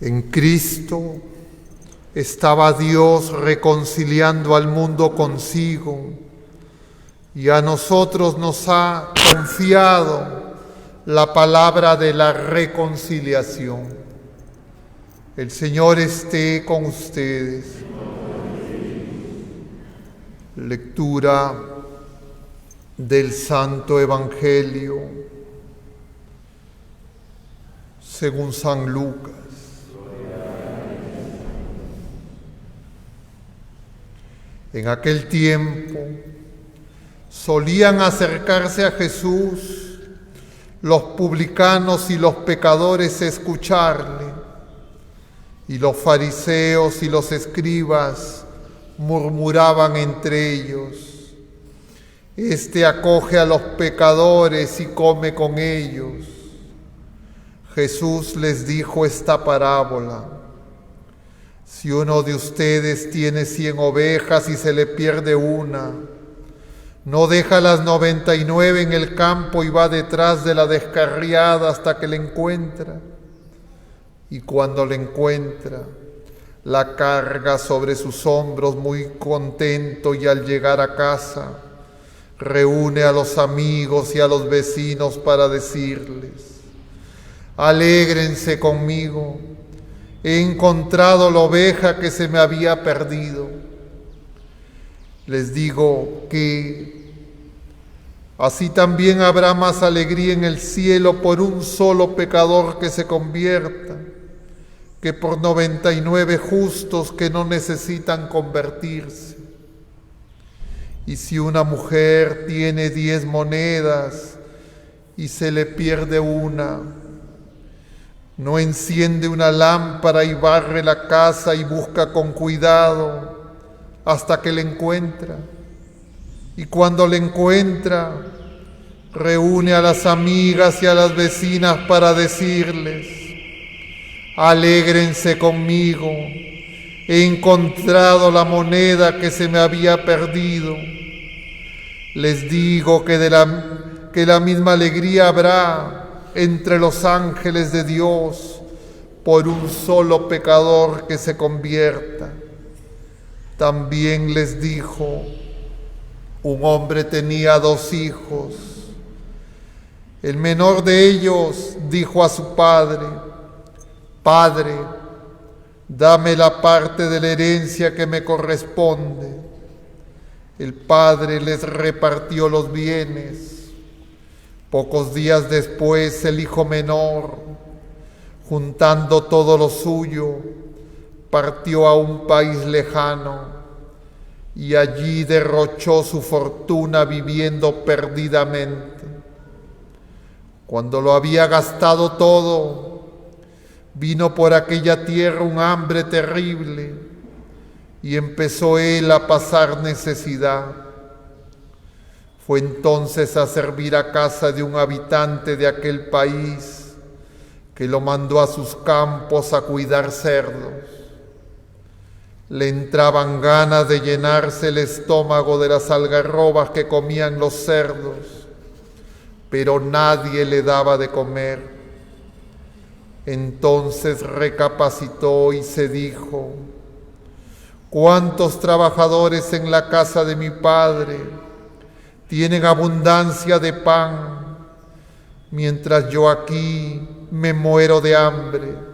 En Cristo estaba Dios reconciliando al mundo consigo y a nosotros nos ha confiado la palabra de la reconciliación. El Señor esté con ustedes. Lectura del Santo Evangelio según San Lucas. En aquel tiempo solían acercarse a Jesús los publicanos y los pecadores a escucharle, y los fariseos y los escribas murmuraban entre ellos: Este acoge a los pecadores y come con ellos. Jesús les dijo esta parábola: Si uno de ustedes tiene 100 ovejas y se le pierde una, ¿no deja las 99 en el campo y va detrás de la descarriada hasta que la encuentra? Y cuando la encuentra, la carga sobre sus hombros muy contento, y al llegar a casa, reúne a los amigos y a los vecinos para decirles: Alégrense conmigo, he encontrado la oveja que se me había perdido. Les digo que así también habrá más alegría en el cielo por un solo pecador que se convierta, que por 99 justos que no necesitan convertirse. Y si una mujer tiene 10 monedas y se le pierde una, ¿no enciende una lámpara y barre la casa y busca con cuidado hasta que la encuentra? Y cuando la encuentra, reúne a las amigas y a las vecinas para decirles: Alégrense conmigo, he encontrado la moneda que se me había perdido. Les digo que la misma alegría habrá entre los ángeles de Dios por un solo pecador que se convierta. También les dijo: Un hombre tenía 2 hijos. El menor de ellos dijo a su padre: Padre, dame la parte de la herencia que me corresponde. El padre les repartió los bienes. Pocos días después, el hijo menor, juntando todo lo suyo, partió a un país lejano y allí derrochó su fortuna viviendo perdidamente. Cuando lo había gastado todo, vino por aquella tierra un hambre terrible y empezó él a pasar necesidad. Fue entonces a servir a casa de un habitante de aquel país, que lo mandó a sus campos a cuidar cerdos. Le entraban ganas de llenarse el estómago de las algarrobas que comían los cerdos, pero nadie le daba de comer. Entonces recapacitó y se dijo: ¿Cuántos trabajadores en la casa de mi padre tienen abundancia de pan, mientras yo aquí me muero de hambre?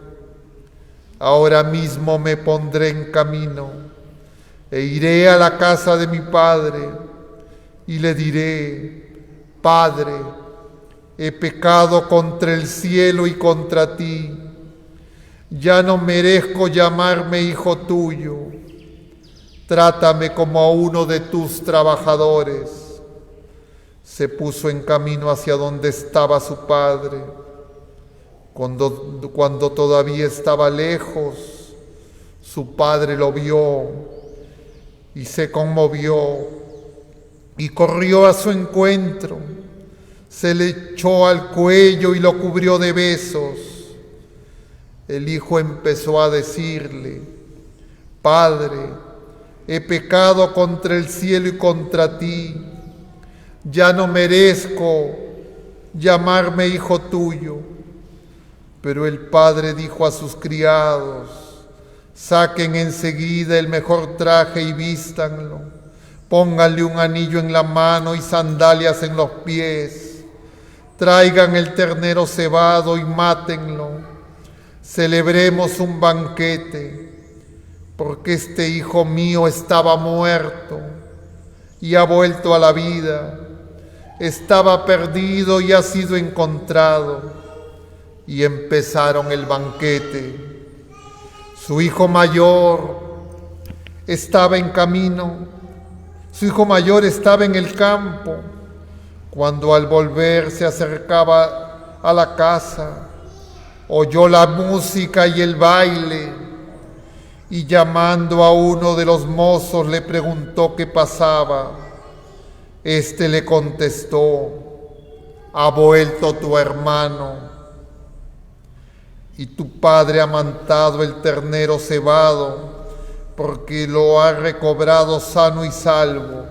Ahora mismo me pondré en camino e iré a la casa de mi padre y le diré: Padre, he pecado contra el cielo y contra ti. Ya no merezco llamarme hijo tuyo. Trátame como a uno de tus trabajadores. Se puso en camino hacia donde estaba su padre. Cuando todavía estaba lejos, su padre lo vio y se conmovió y corrió a su encuentro. Se le echó al cuello y lo cubrió de besos. El hijo empezó a decirle: Padre, he pecado contra el cielo y contra ti. Ya no merezco llamarme hijo tuyo. Pero el padre dijo a sus criados: saquen enseguida el mejor traje y vístanlo. Pónganle un anillo en la mano y sandalias en los pies. Traigan el ternero cebado y mátenlo. Celebremos un banquete, porque este hijo mío estaba muerto y ha vuelto a la vida. Estaba perdido y ha sido encontrado. Y empezaron el banquete. Su hijo mayor estaba en camino. Su hijo mayor estaba en el campo, cuando al volver se acercaba a la casa, oyó la música y el baile, y llamando a uno de los mozos le preguntó qué pasaba. Este le contestó: ha vuelto tu hermano, y tu padre ha matado el ternero cebado, porque lo ha recobrado sano y salvo.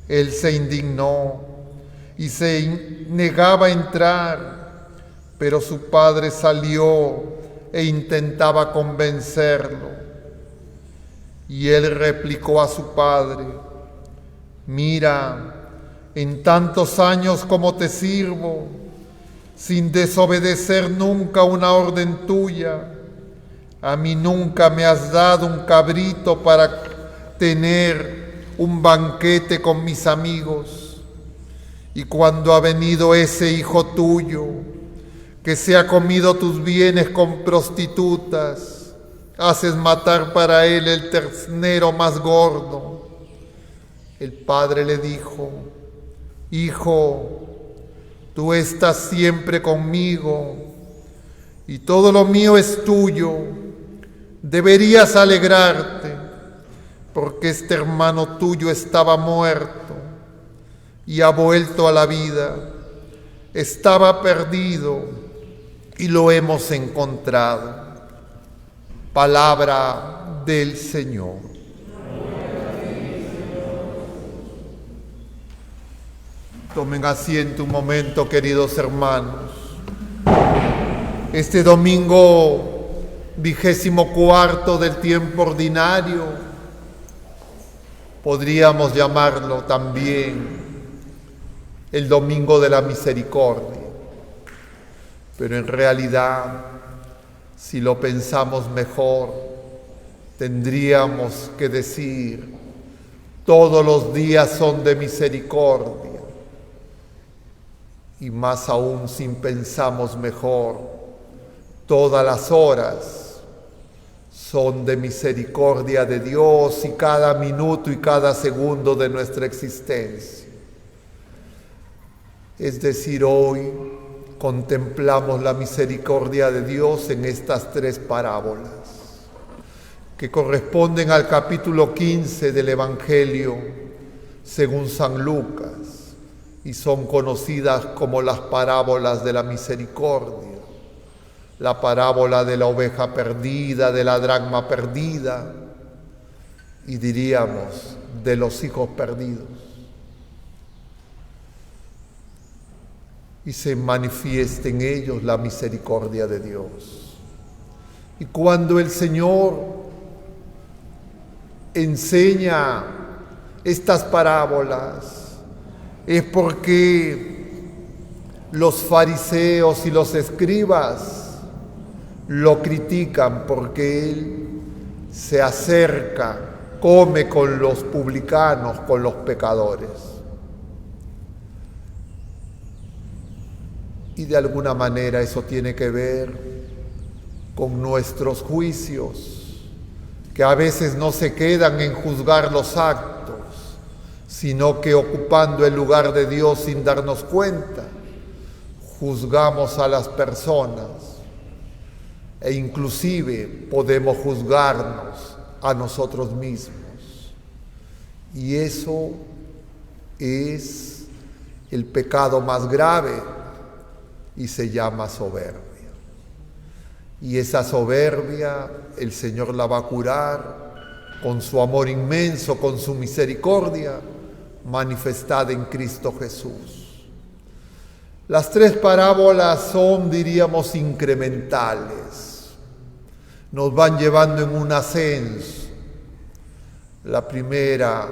Él se indignó y se negaba a entrar, pero su padre salió e intentaba convencerlo. Y él replicó a su padre: mira, en tantos años como te sirvo, sin desobedecer nunca una orden tuya, a mí nunca me has dado un cabrito para tener un banquete con mis amigos. Y cuando ha venido ese hijo tuyo, que se ha comido tus bienes con prostitutas, haces matar para él el ternero más gordo. El padre le dijo: hijo, tú estás siempre conmigo y todo lo mío es tuyo. Deberías alegrarte, porque este hermano tuyo estaba muerto y ha vuelto a la vida. Estaba perdido y lo hemos encontrado. Palabra del Señor. Tomen asiento un momento, queridos hermanos. Este domingo 24 del tiempo ordinario, podríamos llamarlo también el Domingo de la Misericordia. Pero en realidad, si lo pensamos mejor, tendríamos que decir: todos los días son de misericordia. Y más aún, si pensamos mejor, todas las horas son de misericordia de Dios, y cada minuto y cada segundo de nuestra existencia. Es decir, hoy contemplamos la misericordia de Dios en estas tres parábolas, que corresponden al capítulo 15 del Evangelio según San Lucas, y son conocidas como las parábolas de la misericordia. La parábola de la oveja perdida, de la dracma perdida, y diríamos de los hijos perdidos. Y se manifiesta en ellos la misericordia de Dios. Y cuando el Señor enseña estas parábolas, es porque los fariseos y los escribas lo critican, porque Él se acerca, come con los publicanos, con los pecadores. Y de alguna manera eso tiene que ver con nuestros juicios, que a veces no se quedan en juzgar los actos, sino que ocupando el lugar de Dios sin darnos cuenta, juzgamos a las personas. E inclusive podemos juzgarnos a nosotros mismos. Y eso es el pecado más grave y se llama soberbia. Y esa soberbia el Señor la va a curar con su amor inmenso, con su misericordia manifestada en Cristo Jesús. Las tres parábolas son, diríamos, incrementales. Nos van llevando en un ascenso. La primera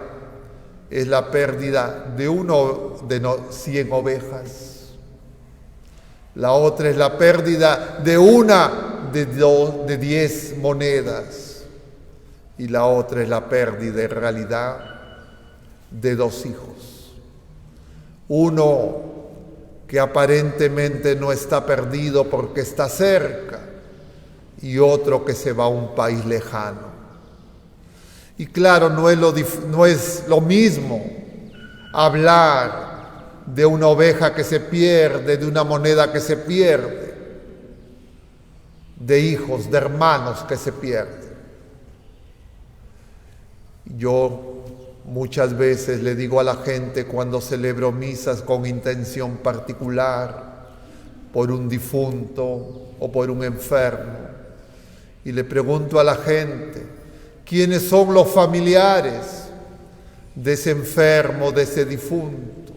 es la pérdida de 100 ovejas. La otra es la pérdida de una de 10 monedas. Y la otra es la pérdida en realidad de 2 hijos. Uno que aparentemente no está perdido porque está cerca, y otro que se va a un país lejano. Y claro, no es lo mismo hablar de una oveja que se pierde, de una moneda que se pierde, de hijos, de hermanos que se pierden. Yo muchas veces le digo a la gente cuando celebro misas con intención particular, por un difunto o por un enfermo, y le pregunto a la gente, ¿quiénes son los familiares de ese enfermo, de ese difunto?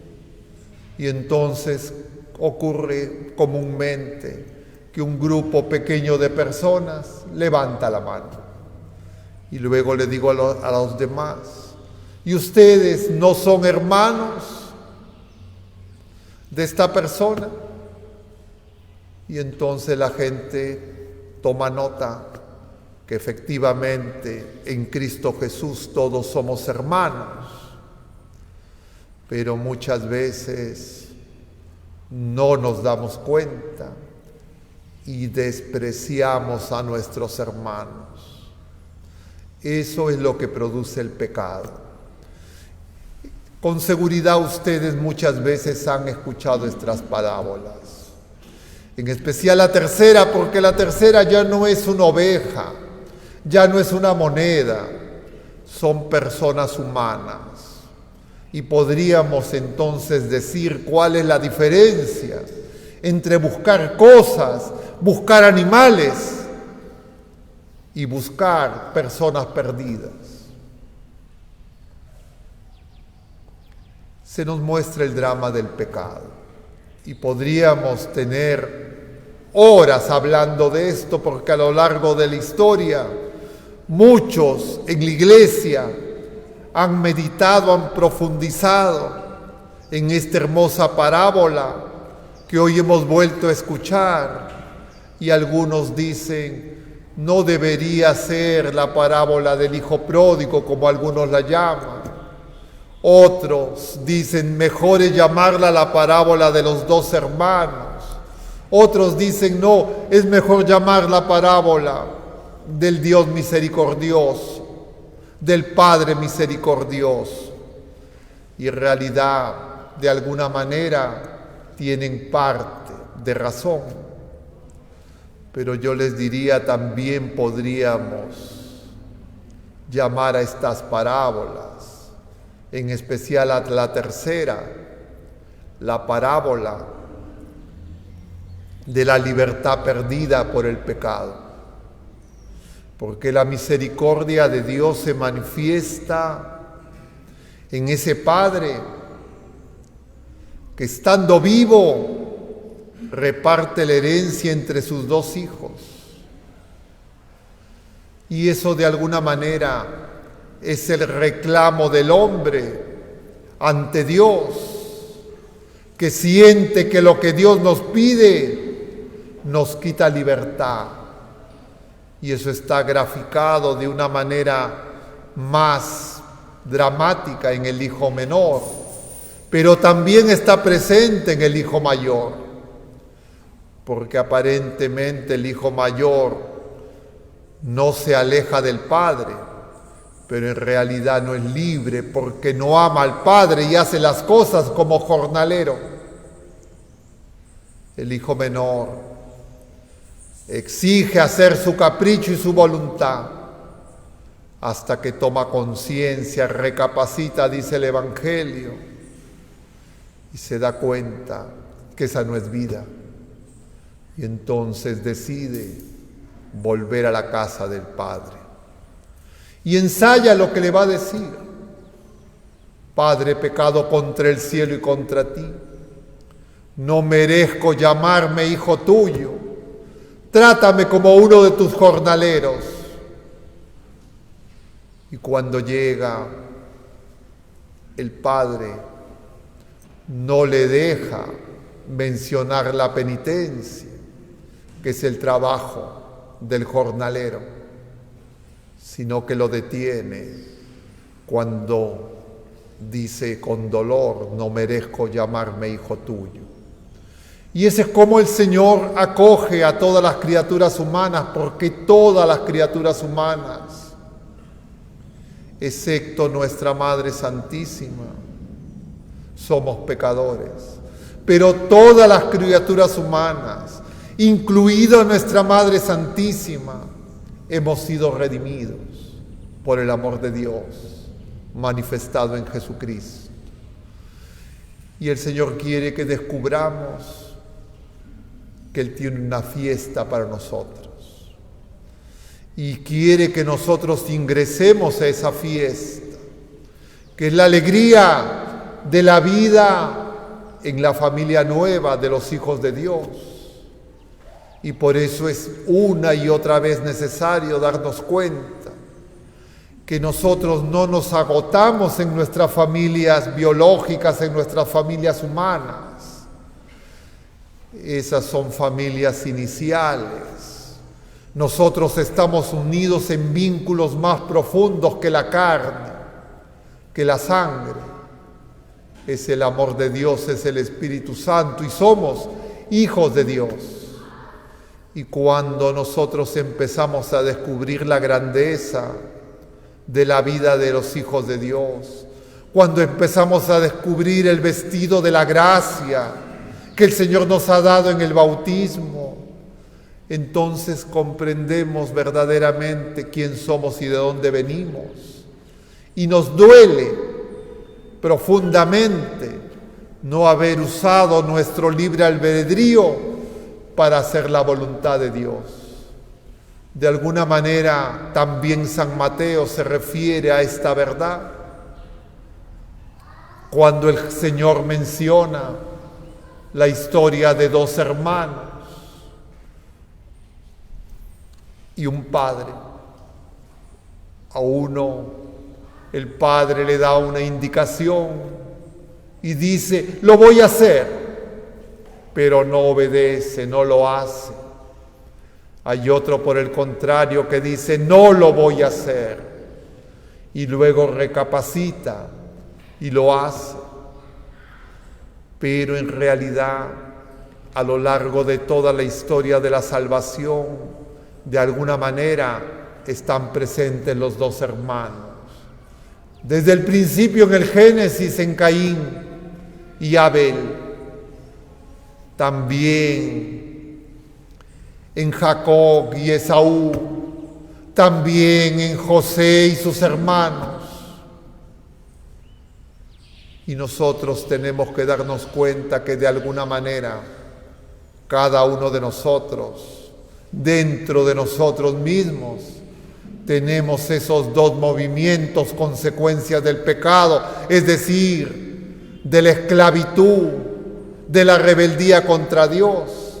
Y entonces ocurre comúnmente que un grupo pequeño de personas levanta la mano. Y luego le digo a los demás, ¿y ustedes no son hermanos de esta persona? Y entonces la gente toma nota que efectivamente en Cristo Jesús todos somos hermanos, pero muchas veces no nos damos cuenta y despreciamos a nuestros hermanos. Eso es lo que produce el pecado. Con seguridad ustedes muchas veces han escuchado estas parábolas, en especial la tercera, porque la tercera ya no es una oveja, ya no es una moneda, son personas humanas. Y podríamos entonces decir cuál es la diferencia entre buscar cosas, buscar animales y buscar personas perdidas. Se nos muestra el drama del pecado y podríamos tener horas hablando de esto, porque a lo largo de la historia muchos en la iglesia han meditado, han profundizado en esta hermosa parábola que hoy hemos vuelto a escuchar, y algunos dicen, no debería ser la parábola del hijo pródigo como algunos la llaman. Otros dicen, mejor es llamarla la parábola de los 2 hermanos. Otros dicen, no, es mejor llamar la parábola del Dios misericordioso, del Padre misericordioso. Y en realidad, de alguna manera, tienen parte de razón. Pero yo les diría, también podríamos llamar a estas parábolas, en especial a la tercera, la parábola de la libertad perdida por el pecado. Porque la misericordia de Dios se manifiesta en ese Padre que, estando vivo, reparte la herencia entre sus 2 hijos. Y eso de alguna manera es el reclamo del hombre ante Dios, que siente que lo que Dios nos pide nos quita libertad. Y eso está graficado de una manera más dramática en el hijo menor, pero también está presente en el hijo mayor, porque aparentemente el hijo mayor no se aleja del padre, pero en realidad no es libre, porque no ama al Padre y hace las cosas como jornalero. El hijo menor exige hacer su capricho y su voluntad, hasta que toma conciencia, recapacita, dice el Evangelio, y se da cuenta que esa no es vida. Y entonces decide volver a la casa del Padre. Y ensaya lo que le va a decir. Padre, he pecado contra el cielo y contra ti. no merezco llamarme hijo tuyo. Trátame como uno de tus jornaleros. Y cuando llega, el padre no le deja mencionar la penitencia, que es el trabajo del jornalero, sino que lo detiene cuando dice con dolor, no merezco llamarme hijo tuyo. Y ese es como el Señor acoge a todas las criaturas humanas, porque todas las criaturas humanas, excepto nuestra Madre Santísima, somos pecadores. Pero todas las criaturas humanas, incluida nuestra Madre Santísima, hemos sido redimidos por el amor de Dios manifestado en Jesucristo. Y el Señor quiere que descubramos que Él tiene una fiesta para nosotros. Y quiere que nosotros ingresemos a esa fiesta, que es la alegría de la vida en la familia nueva de los hijos de Dios. Y por eso es una y otra vez necesario darnos cuenta que nosotros no nos agotamos en nuestras familias biológicas, en nuestras familias humanas. Esas son familias iniciales. Nosotros estamos unidos en vínculos más profundos que la carne, que la sangre. Es el amor de Dios, es el Espíritu Santo y somos hijos de Dios. Y cuando nosotros empezamos a descubrir la grandeza de la vida de los hijos de Dios, cuando empezamos a descubrir el vestido de la gracia que el Señor nos ha dado en el bautismo, entonces comprendemos verdaderamente quién somos y de dónde venimos. Y nos duele profundamente no haber usado nuestro libre albedrío para hacer la voluntad de Dios. De alguna manera también San Mateo se refiere a esta verdad cuando el Señor menciona la historia de dos hermanos y un padre. A uno el padre le da una indicación y dice, lo voy a hacer, pero no obedece, no lo hace. Hay otro, por el contrario, que dice, no lo voy a hacer, y luego recapacita y lo hace. Pero en realidad, a lo largo de toda la historia de la salvación, de alguna manera están presentes los dos hermanos. Desde el principio en el Génesis, en Caín y Abel, también en Jacob y Esaú, también en José y sus hermanos. Y nosotros tenemos que darnos cuenta que de alguna manera cada uno de nosotros, dentro de nosotros mismos, tenemos esos dos movimientos, consecuencias del pecado, es decir, de la esclavitud, de la rebeldía contra Dios,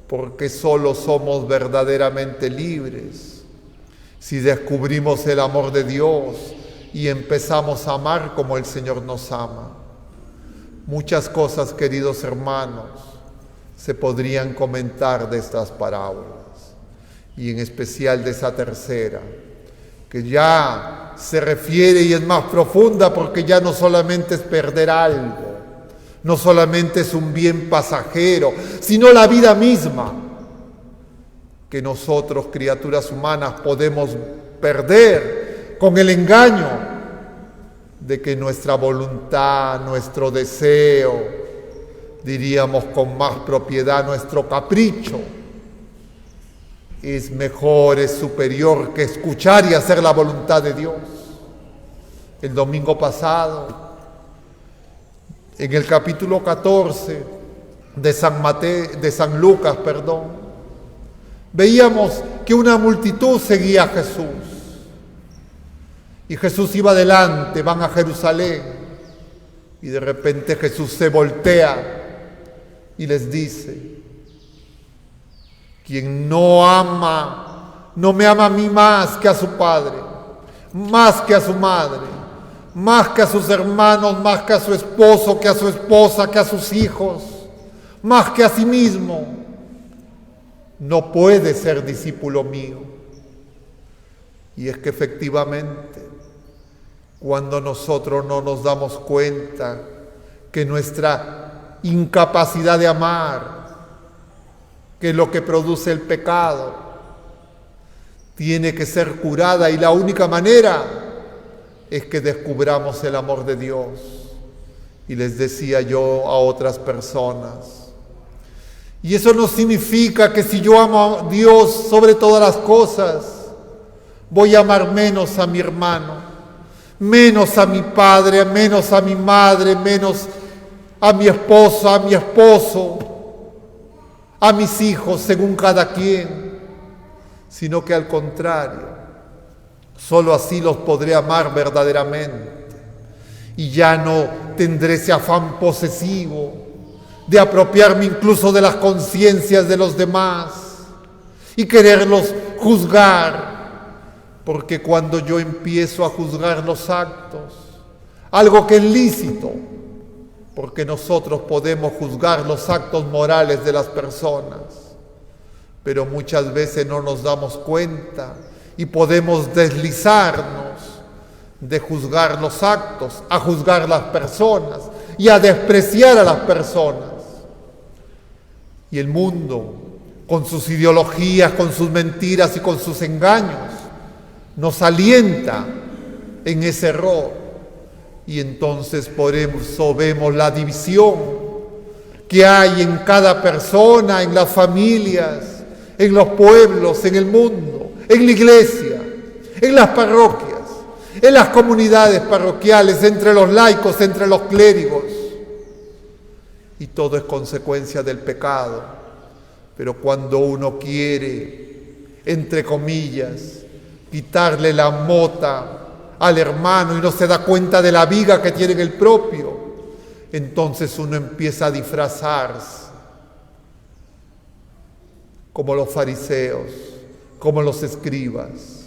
porque solo somos verdaderamente libres si descubrimos el amor de Dios y empezamos a amar como el Señor nos ama. Muchas cosas, queridos hermanos, se podrían comentar de estas parábolas, y en especial de esa tercera, que ya se refiere y es más profunda, porque ya no solamente es perder algo, no solamente es un bien pasajero, sino la vida misma, que nosotros, criaturas humanas, podemos perder con el engaño de que nuestra voluntad, nuestro deseo, diríamos con más propiedad, nuestro capricho, es mejor, es superior que escuchar y hacer la voluntad de Dios. El domingo pasado, en el capítulo 14 de San Lucas, veíamos que una multitud seguía a Jesús. Y Jesús iba adelante, van a Jerusalén. Y de repente Jesús se voltea y les dice: quien no me ama a mí más que a su padre, más que a su madre, más que a sus hermanos, más que a su esposo, que a su esposa, que a sus hijos, más que a sí mismo, no puede ser discípulo mío. Y es que efectivamente, cuando nosotros no nos damos cuenta que nuestra incapacidad de amar, que es lo que produce el pecado, tiene que ser curada, y la única manera es que descubramos el amor de Dios. Y les decía yo a otras personas, y eso no significa que si yo amo a Dios sobre todas las cosas, voy a amar menos a mi hermano, menos a mi padre, menos a mi madre, menos a mi esposa, a mi esposo, a mis hijos, según cada quien, sino que al contrario, solo así los podré amar verdaderamente, y ya no tendré ese afán posesivo de apropiarme incluso de las conciencias de los demás y quererlos juzgar, porque cuando yo empiezo a juzgar los actos, algo que es lícito, porque nosotros podemos juzgar los actos morales de las personas, pero muchas veces no nos damos cuenta y podemos deslizarnos de juzgar los actos a juzgar las personas y a despreciar a las personas. Y el mundo, con sus ideologías, con sus mentiras y con sus engaños, nos alienta en ese error. Y entonces por eso vemos la división que hay en cada persona, en las familias, en los pueblos, en el mundo, en la iglesia, en las parroquias, en las comunidades parroquiales, entre los laicos, entre los clérigos. Y todo es consecuencia del pecado. Pero cuando uno quiere, entre comillas, quitarle la mota al hermano y no se da cuenta de la viga que tiene en el propio, entonces uno empieza a disfrazarse como los fariseos, como los escribas.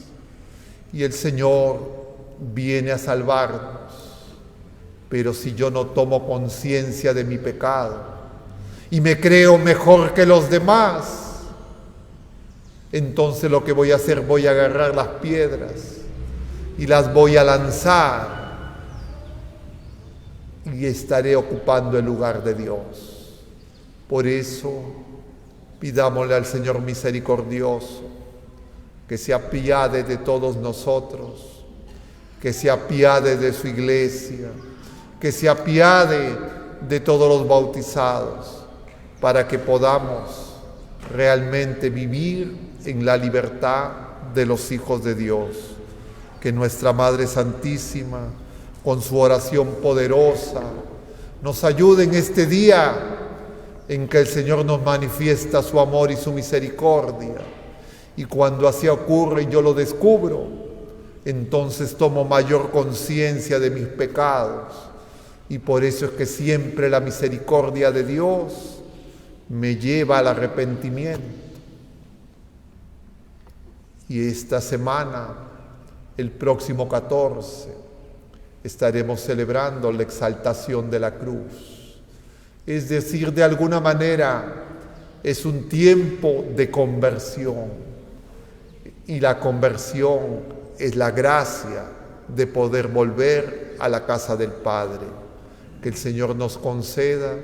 Y el Señor viene a salvarnos. Pero si yo no tomo conciencia de mi pecado y me creo mejor que los demás, entonces lo que voy a hacer, voy a agarrar las piedras y las voy a lanzar y estaré ocupando el lugar de Dios. Por eso, pidámosle al Señor misericordioso que se apiade de todos nosotros, que se apiade de su iglesia, que se apiade de todos los bautizados, para que podamos realmente vivir en la libertad de los hijos de Dios. Que nuestra Madre Santísima, con su oración poderosa, nos ayude en este día en que el Señor nos manifiesta su amor y su misericordia. Y cuando así ocurre y yo lo descubro, entonces tomo mayor conciencia de mis pecados. Y por eso es que siempre la misericordia de Dios me lleva al arrepentimiento. Y esta semana, el próximo 14, estaremos celebrando la exaltación de la cruz. Es decir, de alguna manera, es un tiempo de conversión. Y la conversión es la gracia de poder volver a la casa del Padre. Que el Señor nos conceda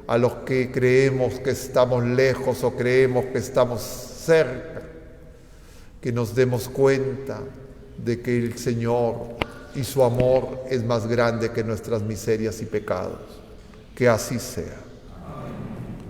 a los que creemos que estamos lejos o creemos que estamos cerca, que nos demos cuenta de que el Señor y su amor es más grande que nuestras miserias y pecados. Que así sea.